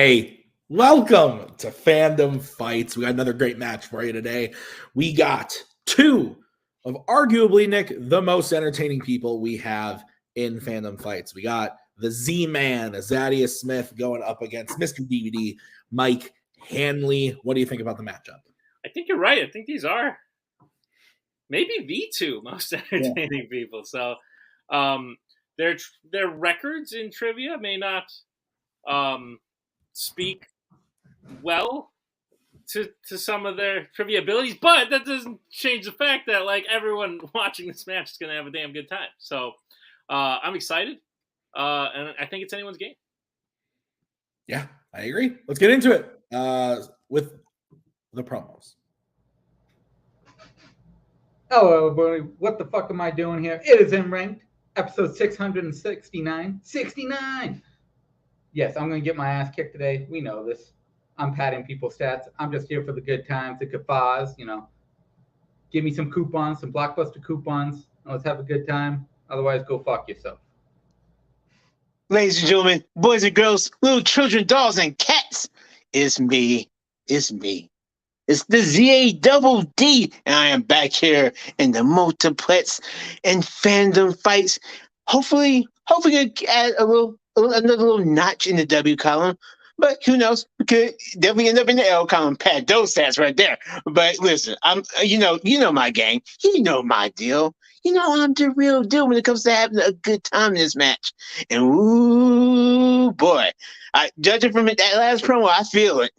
Hey, welcome to Fandom Fights. We got another great match for you today. We got two of arguably, Nick, the most entertaining people we have in Fandom Fights. We got the Z-Man, Zaddeus Smith, going up against Mr. DVD, Mike Hanley. What do you think about the matchup? I think you're right. I think these are maybe the two most entertaining people. So their records in trivia may not speak well to some of their trivia abilities, but that doesn't change the fact that like everyone watching this match is going to have a damn good time. So I'm excited, and I think it's anyone's game. Yeah, I agree. Let's get into it with the promos. Hello, everybody. What the fuck am I doing here? It is M-Ranked, episode 669. 69! Yes, I'm going to get my ass kicked today. We know this. I'm padding people's stats. I'm just here for the good times, the guffaws, Give me some coupons, some Blockbuster coupons, and let's have a good time. Otherwise, go fuck yourself. Ladies and gentlemen, boys and girls, little children, dolls, and cats, it's me. It's me. It's the ZADD, and I am back here in the multiplex and Fandom Fights. Hopefully add another little notch in the W column. But who knows? We could definitely end up in the L column. Pad those stats right there. But listen, I'm you know my gang. You know my deal. I'm the real deal when it comes to having a good time in this match. And ooh boy, judging from that last promo, I feel it.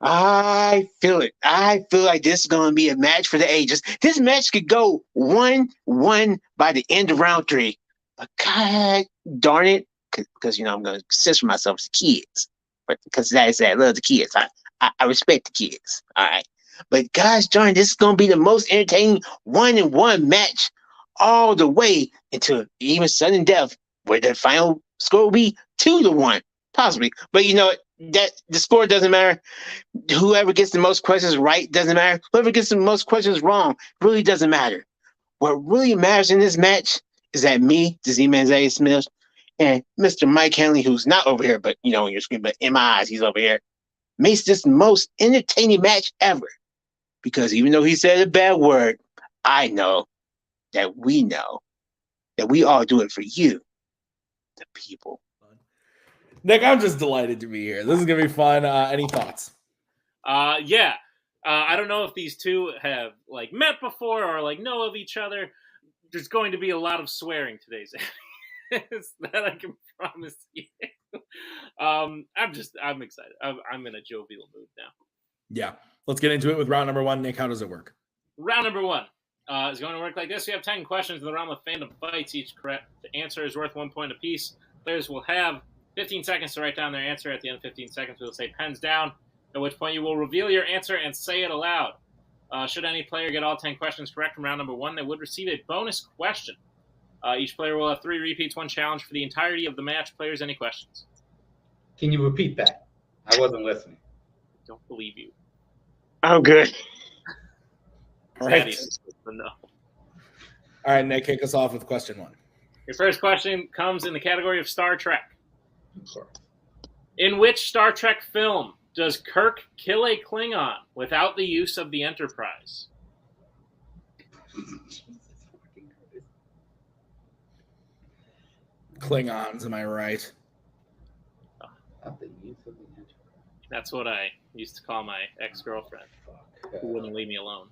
I feel like this is going to be a match for the ages. This match could go 1-1 by the end of round 3. But God darn it, because I'm going to consider myself as kids. But because that I love the kids. I respect the kids. All right. But gosh darn, this is going to be the most entertaining 1-1 match all the way until even sudden death, where the final score will be 2-1, possibly. But that the score doesn't matter. Whoever gets the most questions right doesn't matter. Whoever gets the most questions wrong really doesn't matter. What really matters in this match is that me, the Z-Man Zaddeus Smith, and Mr. Mike Hanley, who's not over here, but on your screen, but in my eyes, he's over here, makes this the most entertaining match ever. Because even though he said a bad word, I know that we all do it for you, the people. Nick, I'm just delighted to be here. This is going to be fun. Any thoughts? Yeah. I don't know if these two have met before or know of each other. There's going to be a lot of swearing today. That I can promise you. I'm excited. I'm in a jovial mood now. Yeah. Let's get into it with round number 1. Nick, how does it work? Round number 1 is going to work like this. We have 10 questions in the realm of Fandom Fights. Each correct answer is worth 1 point apiece. Players will have 15 seconds to write down their answer. At the end of 15 seconds, we will say pens down, at which point you will reveal your answer and say it aloud. Should any player get all 10 questions correct from round number 1, they would receive a bonus question. Each player will have 3 repeats, 1 challenge for the entirety of the match. Players, any questions? Can you repeat that? I wasn't listening. I don't believe you. I'm good. All right. No. All right, Nick, kick us off with question 1. Your first question comes in the category of Star Trek. In which Star Trek film does Kirk kill a Klingon without the use of the Enterprise? Klingons, am I right? That's what I used to call my ex-girlfriend, who wouldn't leave me alone.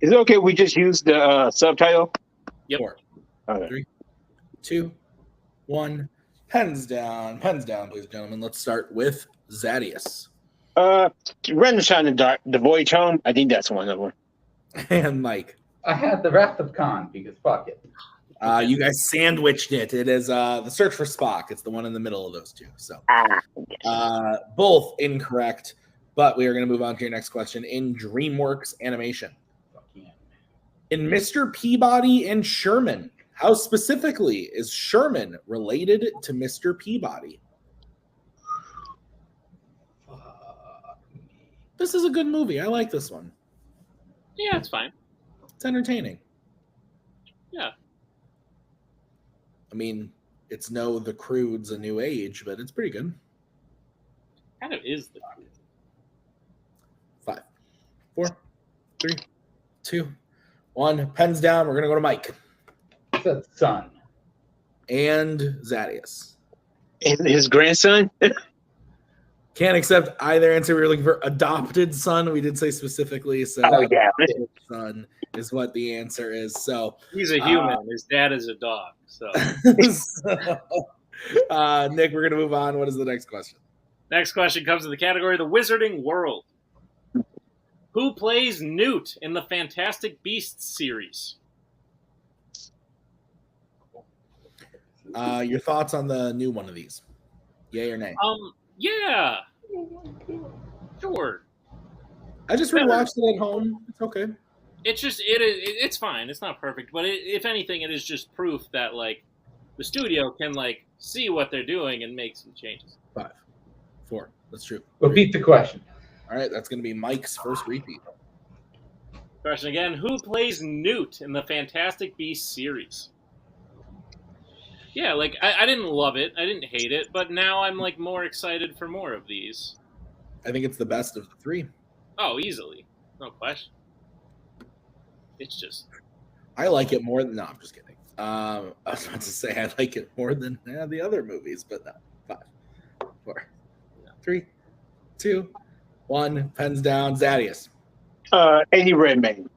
Is it okay if we just use the subtitle? Yep. 4, Okay. 3, 2, 1. Pens down, ladies and gentlemen. Let's start with Zaddeus. Random Shot in the Dark, The Voyage Home. I think that's one of them. And Mike. I had the Wrath of Khan because fuck it. You guys sandwiched it. It is The Search for Spock. It's the one in the middle of those two. So both incorrect, but we are going to move on to your next question. In DreamWorks Animation, in Mr. Peabody and Sherman, how specifically is Sherman related to Mr. Peabody? This is a good movie. I like this one. Yeah, it's fine. It's entertaining. Yeah. I mean, it's no The Crude's A New Age, but it's pretty good. Kind of is the 5, 4, 3, 2, 1. Pens down. We're going to go to Mike. The son. And Zaddeus. And his grandson? Can't accept either answer. We were looking for adopted son. We did say specifically. So yeah. son is what the answer is. So he's a human. His dad is a dog. So Nick, we're going to move on. What is the next question? Next question comes in the category The Wizarding World. Who plays Newt in the Fantastic Beasts series? Your thoughts on the new one of these? Yay or nay? Yeah. Sure. I just rewatched it at home. It's okay. It's fine. It's not perfect, but if anything, it is just proof that like the studio can like see what they're doing and make some changes. 5, 4. That's true. Repeat the question. All right, that's going to be Mike's first repeat. Question again: who plays Newt in the Fantastic Beasts series? Yeah, like I didn't love it, I didn't hate it, but now I'm like more excited for more of these. I think it's the best of the 3. Oh, easily, no question. It's just I like it more than. No, I'm just kidding. I was about to say I like it more than the other movies, but no. 5, 4, 3, 2, 1. Pens down. Zaddeus. Eddie Redmayne.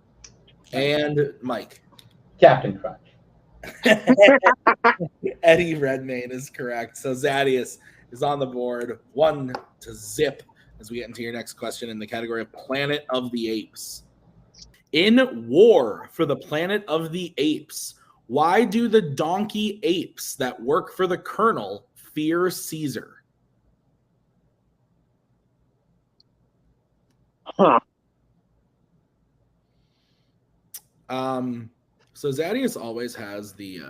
And Mike. Captain Crunch. Eddie Redmayne is correct. So Zaddeus is on the board 1-0 as we get into your next question in the category of Planet of the Apes. In War for the Planet of the Apes, why do the donkey apes that work for the Colonel fear Caesar? Huh. So Zaddeus always has the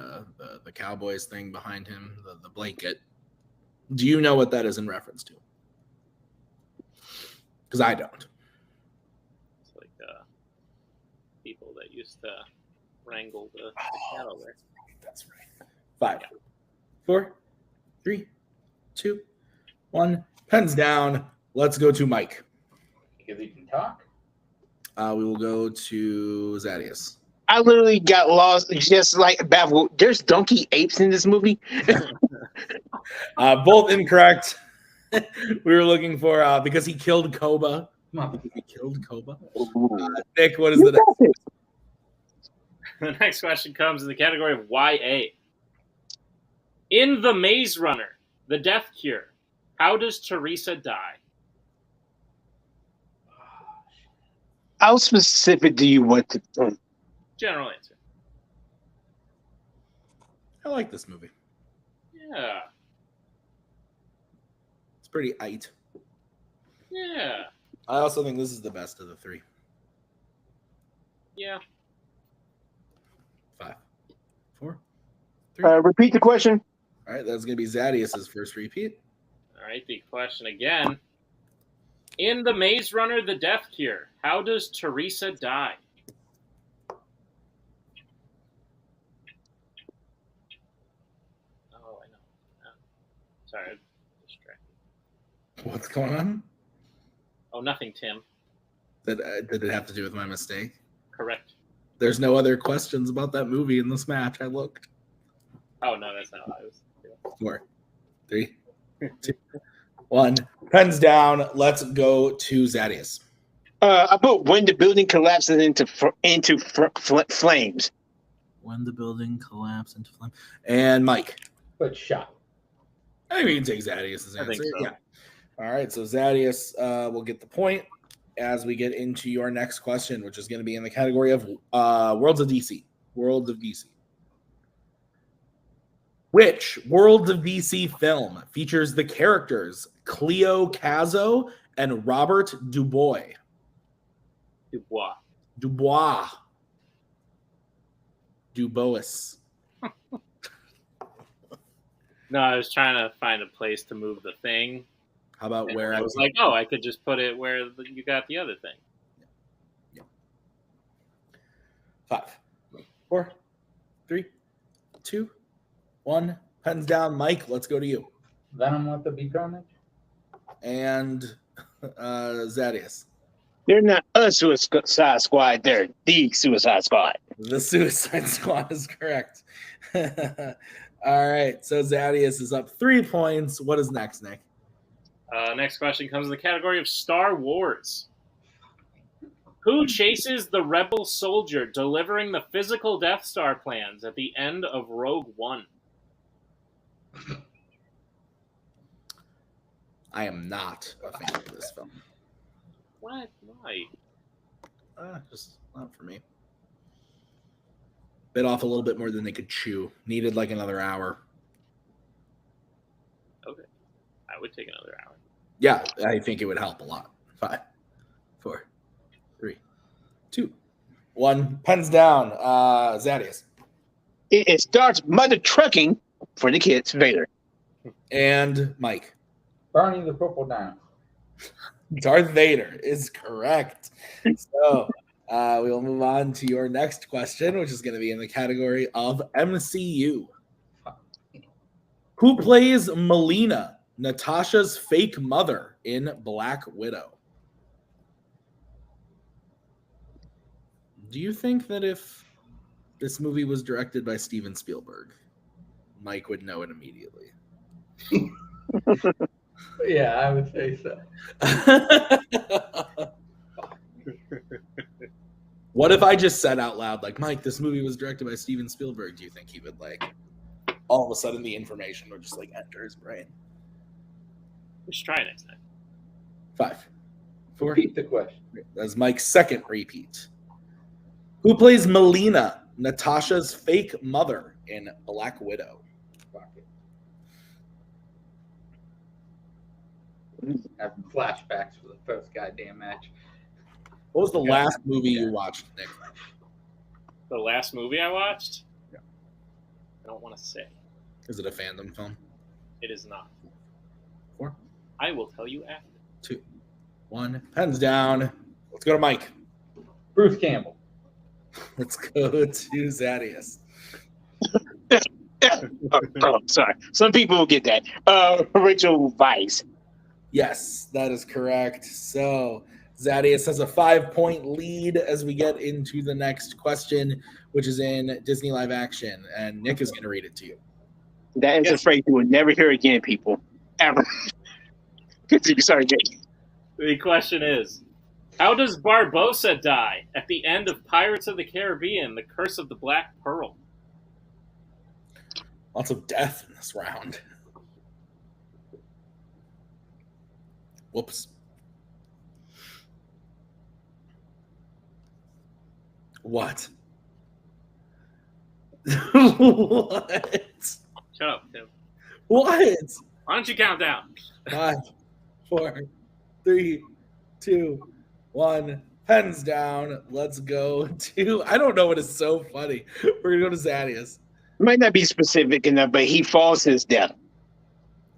Cowboys thing behind him, the blanket. Do you know what that is in reference to? Because I don't. it's like people that used to wrangle the cattle there. That's right. 5, 4, 3, 2, 1. Pens down. Let's go to Mike. Because he can talk. We will go to Zaddeus. I literally got lost, just like baffled. There's donkey apes in this movie? Both incorrect. We were looking for because he killed Koba. He killed Koba. Nick, what is the next? The next question comes in the category of YA. In The Maze Runner, The Death Cure, how does Teresa die? How specific do you want to? General answer. I like this movie. Yeah. It's pretty aight. Yeah. I also think this is the best of the 3. Yeah. 5, 4, 3. Repeat the question. All right, that's going to be Zaddeus' first repeat. All right, the question again. In The Maze Runner, The Death Cure, how does Teresa die? Oh, I know. Sorry, I'm distracted. What's going on? Oh, nothing, Tim. Did it have to do with my mistake? Correct. There's no other questions about that movie in this match. I looked. Oh, no, that's not what I was doing. 4, 3, 2, 1. Pens down. Let's go to Zaddeus. I put when the building collapses into flames. When the building collapsed into flame. And Mike. But shot. I think we can take Zaddeus' I think answer. so. Yeah. All right. So Zaddeus will get the point as we get into your next question, which is going to be in the category of Worlds of DC. Worlds of DC. Which Worlds of DC film features the characters Cleo Cazo and Robert Dubois? Dubois. Dubois. No, I was trying to find a place to move the thing. How about And where I was like, oh, I could just put it where you got the other thing. 5, 4, 3, 2, 1. Pens down. Mike, let's go to you. Venom with the Bee Carnage? and Zaddeus. They're not a Suicide Squad. They're the Suicide Squad. The Suicide Squad is correct. All right. So Zaddeus is up 3 points. What is next, Nick? Next question comes in the category of Star Wars. Who chases the rebel soldier delivering the physical Death Star plans at the end of Rogue One? I am not a fan of this film. What? Why? Just not for me. Bit off a little bit more than they could chew. Needed like another hour. Okay. I would take another hour. Yeah, I think it would help a lot. 5, 4, 3, 2, 1. Pens down. Zaddeus. It starts mother trucking for the kids, Vader. And Mike. Barney the Purple Dino. Darth Vader is correct. So we will move on to your next question, which is going to be in the category of MCU. Who plays Melina, Natasha's fake mother, in Black Widow? Do you think that if this movie was directed by Steven Spielberg, Mike would know it immediately? Yeah, I would say so. What if I just said out loud, like, Mike, this movie was directed by Steven Spielberg? Do you think he would, like, all of a sudden the information would just, like, enter his brain? Let's try next time. 5, 4. Repeat the question. That's Mike's second repeat. Who plays Melina, Natasha's fake mother, in Black Widow? Having flashbacks for the first goddamn match. What was the last movie you watched, Nick? The last movie I watched? Yeah. I don't want to say. Is it a fandom film? It is not. 4, I will tell you after. 2, 1. Pens down. Let's go to Mike. Bruce Campbell. Let's go to Zaddeus. Oh, sorry. Some people will get that. Rachel Weisz. Yes, that is correct. So Zaddeus has a 5-point lead as we get into the next question, which is in Disney live action. And Nick is going to read it to you. That is a phrase you will never hear again, people. Ever. Sorry, Jake. The question is, how does Barbossa die at the end of Pirates of the Caribbean, The Curse of the Black Pearl? Lots of death in this round. Whoops. What? What? Shut up, Tim. What? Why don't you count down? 5, 4, 3, 2, 1. Pens down. Let's go to. I don't know what is so funny. We're gonna go to Zaddeus. Might not be specific enough, but he falls to his death.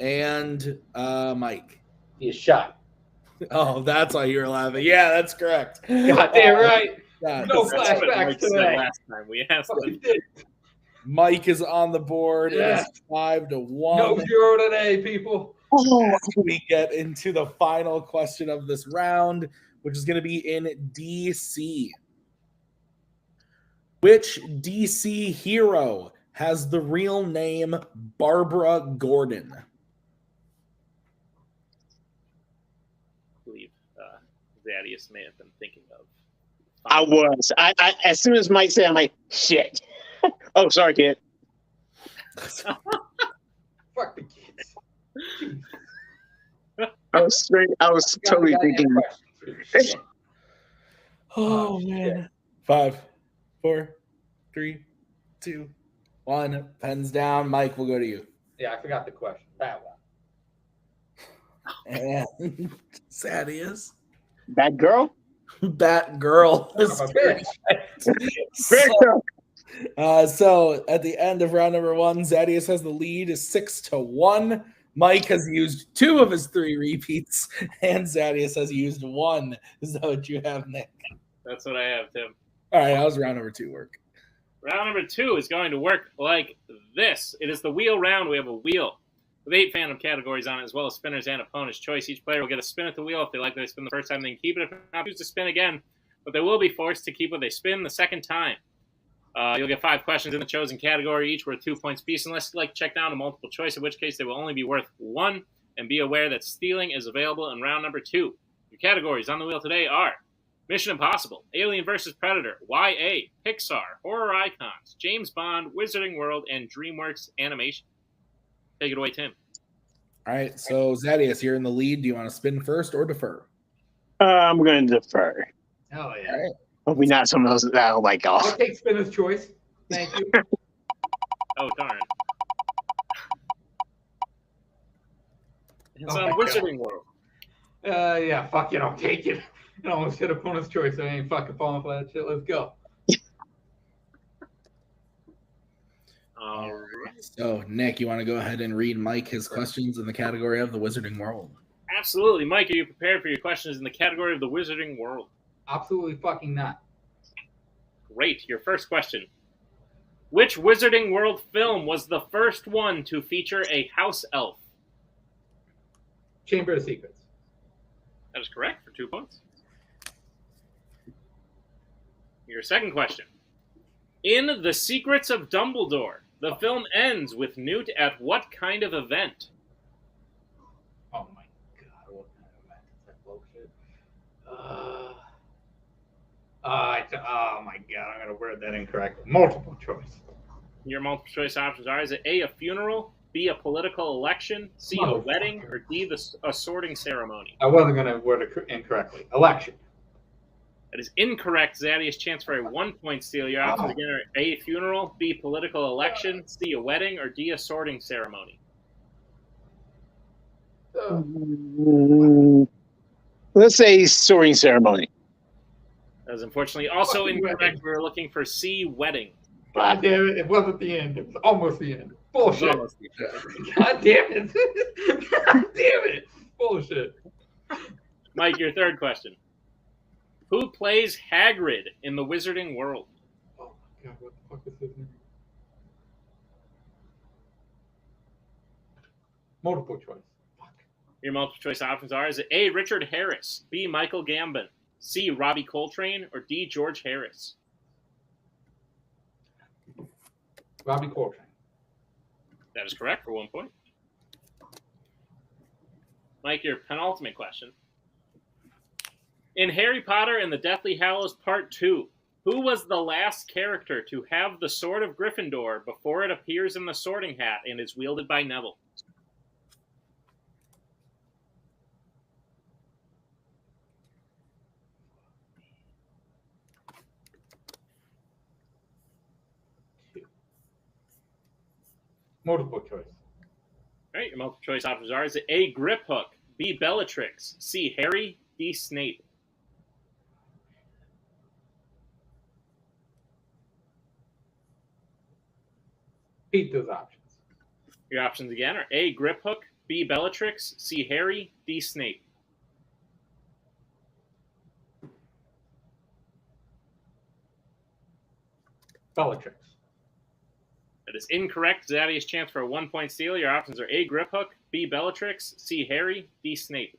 And Mike. He is shot. Oh, that's why you were laughing. Yeah, that's correct. God damn right. God, No That's what flashbacks Mike said today. last time we asked him. Mike is on the board. Yeah. It is 5-1. No 0 today, people. We get into the final question of this round, which is going to be in DC. Which DC hero has the real name Barbara Gordon? I believe Zaddeus may have been thinking of. I was. I as soon as Mike said, I'm like, shit. Oh, sorry, kid. Fuck the kids. I was totally thinking. Oh man. 5, 4, 3, 2, 1. Pens down. Mike, we'll go to you. Yeah, I forgot the question. That one. And Zaddeus. That girl? Batgirl is Son of a bitch. so at the end of round number 1, Zaddeus has the lead is 6-1. Mike has used 2 of his 3 repeats, and Zaddeus has used 1. Is that what you have, Nick? That's what I have, Tim. All right, how's round number 2 work? Round number 2 is going to work like this. It is the wheel round. We have a wheel. with 8 Fandom categories on it, as well as spinners and opponent's choice. Each player will get a spin at the wheel. If they like what they spin the first time, they can keep it. If not, choose to spin again, but they will be forced to keep what they spin the second time. You'll get 5 questions in the chosen category, each worth 2 points apiece, unless you'd like to check down a multiple choice, in which case they will only be worth 1, and be aware that stealing is available in round number 2. Your categories on the wheel today are Mission Impossible, Alien vs. Predator, YA, Pixar, Horror Icons, James Bond, Wizarding World, and DreamWorks Animation. Take it away, Tim. All right, so Zaddeus, you're in the lead. Do you want to spin first or defer? I'm going to defer. Oh, yeah. All right. Hopefully not someone else that I don't like I'll off. take spinner's choice. Thank you. Oh, darn. It's Oh on my Wizarding World. Yeah, fuck it. I'll take it. I almost hit opponent's choice. I ain't fucking falling for that shit. Let's go. All right. So, Nick, you want to go ahead and read Mike his questions in the category of the Wizarding World? Absolutely. Mike, are you prepared for your questions in the category of the Wizarding World? Absolutely fucking not. Great. Your first question. Which Wizarding World film was the first one to feature a house elf? Chamber of Secrets. That is correct for 2 points. Your second question. In The Secrets of Dumbledore, the film ends with Newt at what kind of event? Oh my god, what kind of event is that bullshit? Oh my god, I'm gonna word that incorrectly. Multiple choice. Your multiple choice options are: is it A, a funeral, B, a political election, C, a wedding, or D, a sorting ceremony? I wasn't gonna word it incorrectly. Election. That is incorrect. Zaddeus, chance for a 1-point steal. Your options again are A, funeral, B, political election, C, a wedding, or D, a sorting ceremony. Let's say sorting ceremony. That is unfortunately also incorrect. We were looking for C, wedding. God damn it! It wasn't the end. It was almost the end. Bullshit. Almost. God damn it! God damn it! Bullshit. Mike, your third question. Who plays Hagrid in the Wizarding World? Oh my god, what the fuck is his name? Multiple choice. Fuck. Your multiple choice options are: is it A, Richard Harris, B, Michael Gambon, C, Robbie Coltrane, or D, George Harris? Robbie Coltrane. That is correct for 1 point. Mike, your penultimate question. In Harry Potter and the Deathly Hallows Part 2, who was the last character to have the Sword of Gryffindor before it appears in the Sorting Hat and is wielded by Neville? Multiple choice. All right, your multiple choice options are: is it A, Griphook, B, Bellatrix, C, Harry, D, Snape? Repeat those options. Your options again are A, Griphook, B, Bellatrix, C, Harry, D, Snape. Bellatrix. That is incorrect. Zaddeus, chance for a 1-point steal. Your options are A, Griphook, B, Bellatrix, C, Harry, D, Snape.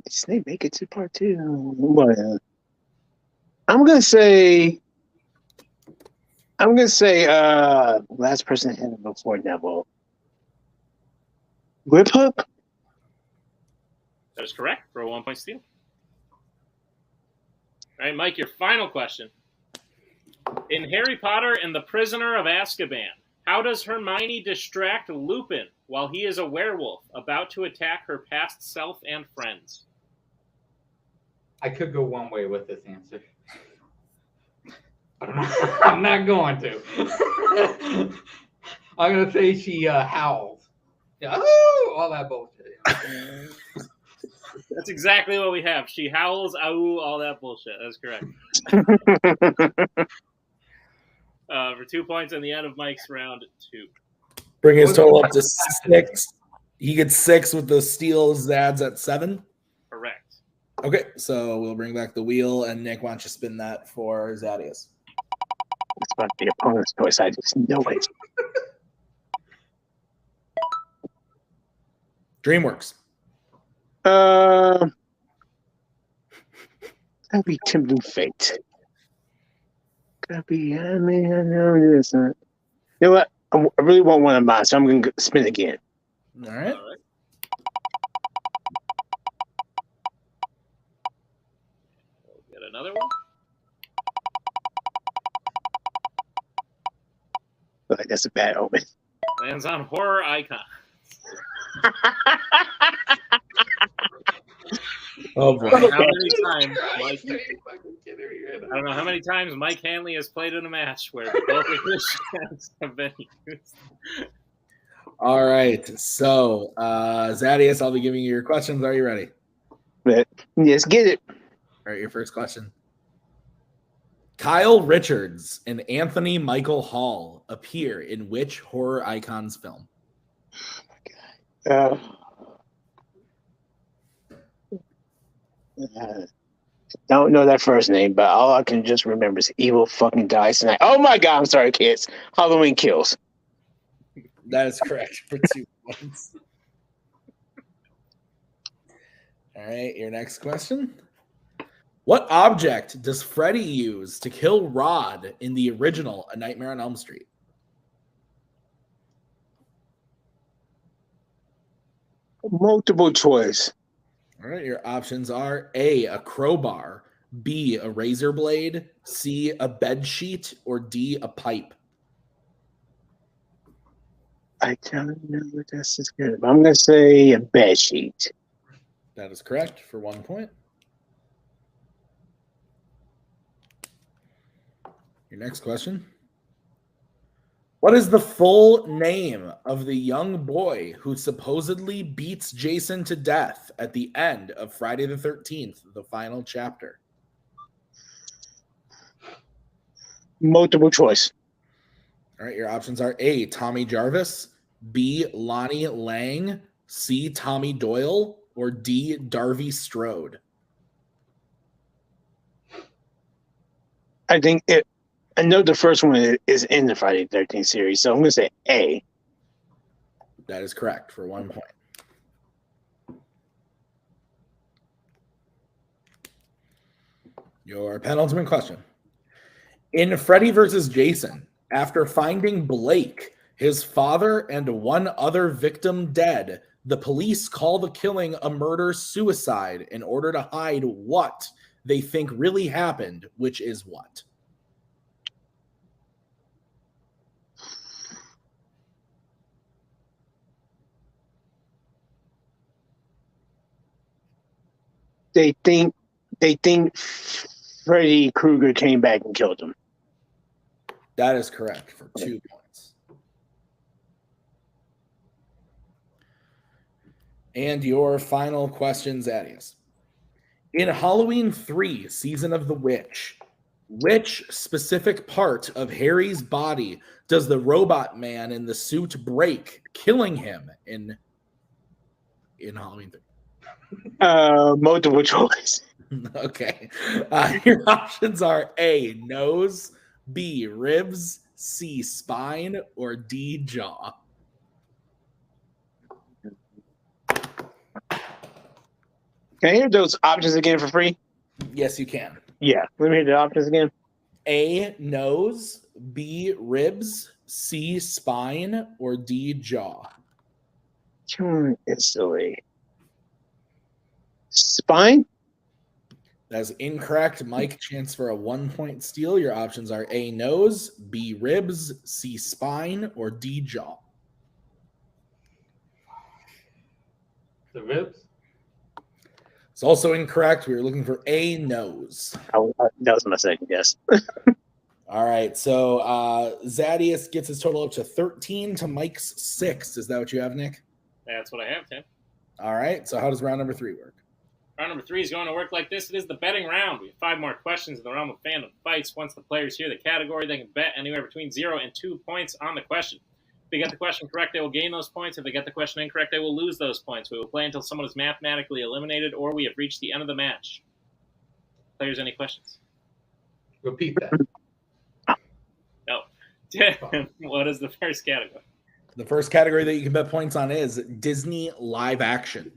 Snape make it to part 2. But, I'm gonna say last person had it before Neville. Griphook? That is correct for a 1-point steal. All right, Mike, your final question. In Harry Potter and the Prisoner of Azkaban, how does Hermione distract Lupin while he is a werewolf about to attack her past self and friends? I could go one way with this answer. I'm not going to. I'm going to say she howls. Yeah, all that bullshit. That's exactly what we have. She howls, "Ow!" all that bullshit. That's correct. For 2 points on the end of Mike's round 2. Bring his total up to 6. He gets 6 with the steal. Zad's at 7. Correct. Okay, so we'll bring back the wheel, and Nick, why don't you spin that for Zaddeus? It's about the opponent's choice. I just know it. DreamWorks. That'd be Tempting Fate. Could be. I mean, I know this. You know what? I really want one of mine, so I'm gonna spin again. All right. We'll get another one. I feel like that's a bad omen. Lands on horror icon. Oh boy. How many times, Mike? I don't know how many times Mike Hanley has played in a match where both of his hands have been used. All right. So, Zaddeus, I'll be giving you your questions. Are you ready? But yes, get it. All right, your first question. Kyle Richards and Anthony Michael Hall appear in which horror icons film? Don't know that first name, but all I can just remember is Evil Fucking Dies Tonight. Oh my God, I'm sorry, kids. Halloween Kills. That is correct for 2 points. All right, your next question. What object does Freddy use to kill Rod in the original A Nightmare on Elm Street? Multiple choice. All right, your options are A, crowbar, B, a razor blade, C, a bed sheet, or D, a pipe. I don't know what this is good. I'm going to say a bed sheet. That is correct for 1 point. Your next question. What is the full name of the young boy who supposedly beats Jason to death at the end of Friday the 13th, the final chapter? Multiple choice. All right, your options are A, Tommy Jarvis, B, Lonnie Lang, C, Tommy Doyle, or D, Darby Strode. I think I know the first one is in the Friday the 13th series, so I'm going to say A. That is correct for 1 point. Your penultimate question. In Freddy vs. Jason, after finding Blake, his father, and one other victim dead, the police call the killing a murder-suicide in order to hide what they think really happened, which is what? They think Freddy Krueger came back and killed him. That is correct for 2 points. And your final question, Zaddeus. In Halloween 3, Season of the Witch, which specific part of Harry's body does the robot man in the suit break, killing him in Halloween 3? Multiple choice. Okay. Your options are A, nose, B, ribs, C, spine, or D, jaw. Can I hear those options again for free? Yes, you can. Yeah. Let me hear the options again. A, nose, B, ribs, C, spine, or D, jaw. Instantly. Spine? That is incorrect. Mike, chance for a 1 point steal. Your options are A, nose, B, ribs, C, spine, or D, jaw. The ribs? It's also incorrect. We were looking for A, nose. That was my second guess. All right. So Zaddeus gets his total up to 13 to Mike's 6. Is that what you have, Nick? That's what I have, Tim. All right. So how does round number 3 work? Round number 3 is going to work like this. It is the betting round. We have 5 more questions in the realm of fandom fights. Once the players hear the category, they can bet anywhere between 0 and 2 points on the question. If they get the question correct, they will gain those points. If they get the question incorrect, they will lose those points. We will play until someone is mathematically eliminated or we have reached the end of the match. Players, any questions? Repeat that. Tim, what is the first category? The first category that you can bet points on is Disney live action.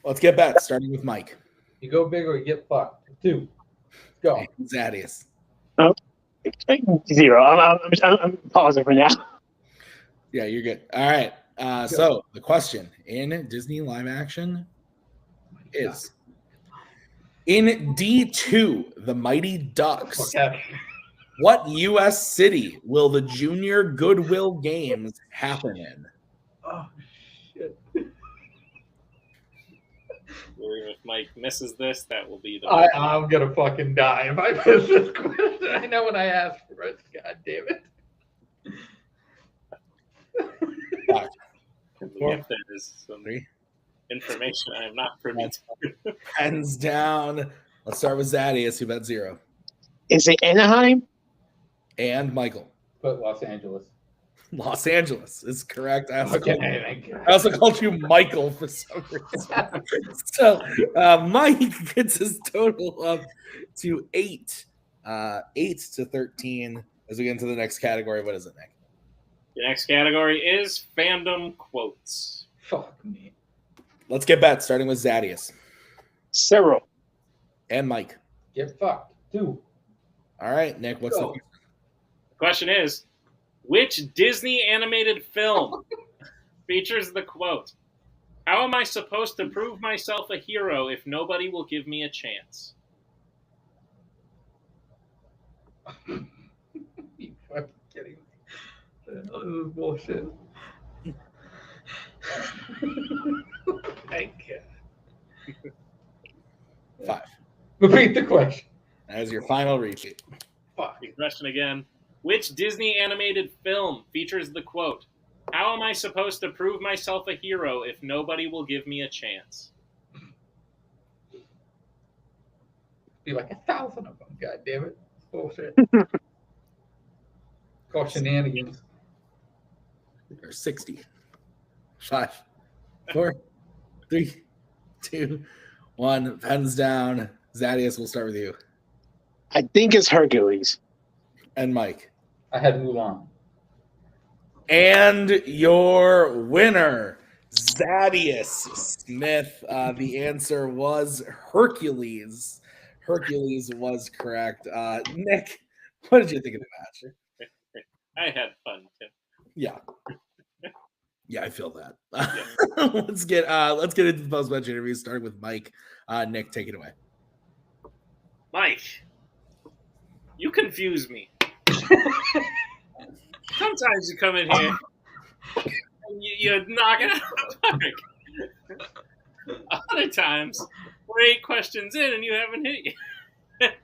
Let's get bets, starting with Mike. You go big or you get fucked. 2. Go. Zaddeus. Oh, 0. I'm pausing for now. Yeah, you're good. All right. So the question in Disney live action is in D2, The Mighty Ducks. Okay. What U.S. city will the Junior Goodwill Games happen in? Oh, shit. If Mike misses this, that will be the. I'm going to fucking die if I miss this question. I know when I asked for it. God damn it. Five, The 4, gift that is some 3. information I am not privy to. Pens down. Let's start with Zaddeus, who bet 0. Is it Anaheim? And Michael. But Los Angeles. Los Angeles is correct. I Okay. also called you Michael for some reason. So Mike gets his total up to 8. 8 to 13 as we get into the next category. What is it, Nick? The next category is fandom quotes. Fuck me. Let's get bets, starting with Zaddeus. 0. And Mike. Get fucked. 2. All right, Nick, what's Go. The question is, which Disney animated film features the quote, "How am I supposed to prove myself a hero if nobody will give me a chance?" You fucking kidding me? This is bullshit. Thank you. 5. Repeat the question. That is your final repeat. Fuck. The question again, which Disney animated film features the quote, "How am I supposed to prove myself a hero if nobody will give me a chance?" Be like 1,000 of them. God damn it. Bullshit. Call shenanigans. Or 60. 5, 4, 3, 2, 1. Pens down. Zaddeus, we'll start with you. I think it's Hercules. And Mike. I had Mulan. And your winner, Zaddeus Smith. The answer was Hercules. Hercules was correct. Nick, what did you think of the match? I had fun, too. Yeah. Yeah, I feel that. Let's get into the post-match interview, starting with Mike. Nick, take it away. Mike, you confuse me. Sometimes you come in here and you knock it out of the park. Other times, we're 8 questions in and you haven't hit yet.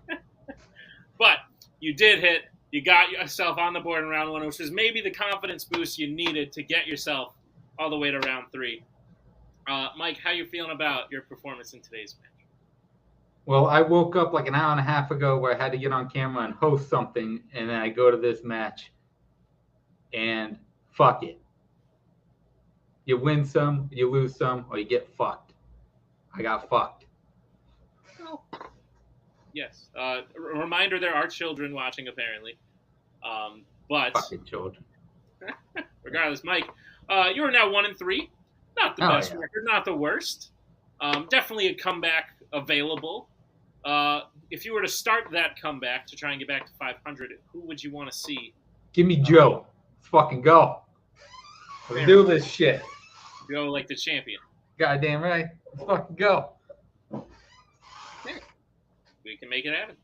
But you did hit. You got yourself on the board in round 1, which is maybe the confidence boost you needed to get yourself all the way to round 3. Mike, how you feeling about your performance in today's match? Well, I woke up like an hour and a half ago where I had to get on camera and host something, and then I go to this match, and fuck it. You win some, you lose some, or you get fucked. I got fucked. Well, yes. Reminder, there are children watching, apparently. But Fucking children. regardless, Mike, you are now 1-3. Not the best record, not the worst. Definitely a comeback available. If you were to start that comeback to try and get back to 500, who would you want to see? Give me Joe. Let's fucking go. Let's do this shit. Go like the champion. Goddamn right. Let's fucking go. We can make it happen.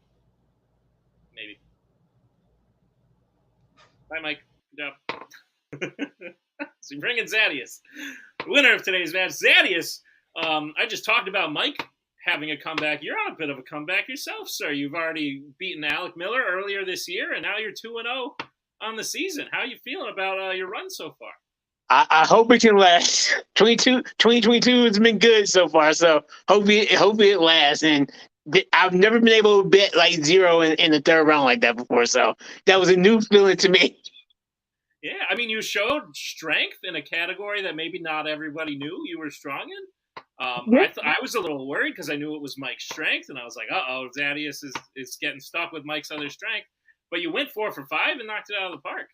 Maybe. Bye, Mike. Good job. So you're bringing Zaddeus. The winner of today's match, Zaddeus. I just talked about Mike having a comeback. You're on a bit of a comeback yourself, sir. You've already beaten Alec Miller earlier this year, and now you're 2-0 on the season. How are you feeling about your run so far? I hope it can last. 2022 has been good so far, so hope it lasts. And I've never been able to bet like 0 in the third round like that before, so that was a new feeling to me. Yeah, I mean, you showed strength in a category that maybe not everybody knew you were strong in. I was a little worried because I knew it was Mike's strength, and I was like, uh-oh, Zaddeus is getting stuck with Mike's other strength. but you went 4 for 5 and knocked it out of the park.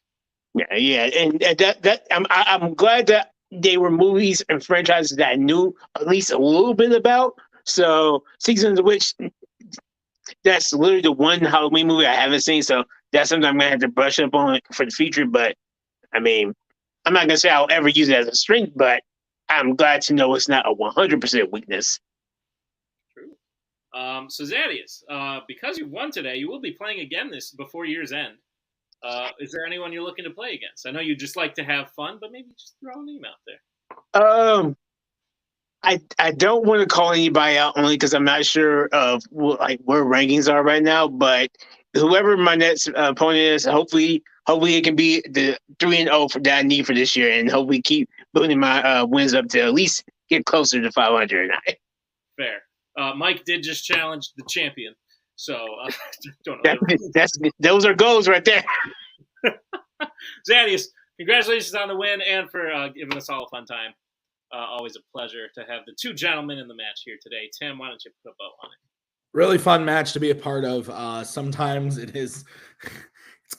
Yeah, and that I'm glad that they were movies and franchises that I knew at least a little bit about. So Seasons of Witch, that's literally the one Halloween movie I haven't seen. So that's something I'm gonna have to brush up on for the future. But I mean, I'm not gonna say I'll ever use it as a strength, but I'm glad to know it's not a 100% weakness. True. So Zaddeus, because you won today, you will be playing again this before year's end. Is there anyone you're looking to play against? I know you just like to have fun, but maybe just throw a name out there. I don't want to call anybody out only because I'm not sure of where rankings are right now. But whoever my next opponent is, hopefully it can be the 3-0 that I need for this year, and hopefully keep building my wins up to at least get closer to 500. Fair. Mike did just challenge the champion, so don't know. Those are goals right there. Zaddeus, congratulations on the win and for giving us all a fun time. Always a pleasure to have the two gentlemen in the match here today. Tim, why don't you put a bow on it? Really fun match to be a part of. Sometimes it's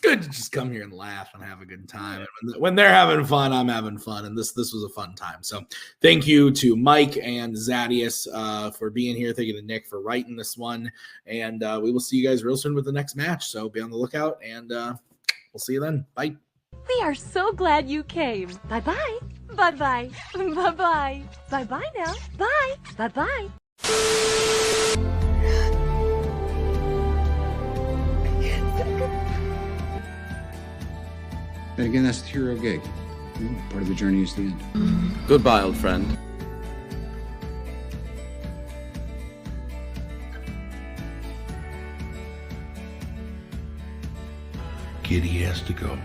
good to just come here and laugh and have a good time. And when they're having fun, I'm having fun, and this was a fun time. So thank you to Mike and Zaddeus for being here. Thank you to Nick for writing this one, and we will see you guys real soon with the next match. So be on the lookout, and we'll see you then. Bye. We are so glad you came. Bye-bye. Bye-bye. Bye-bye. Bye-bye now. Bye. Bye-bye. And again, that's the hero gig. Part of the journey is the end. Goodbye, old friend. Kitty has to go.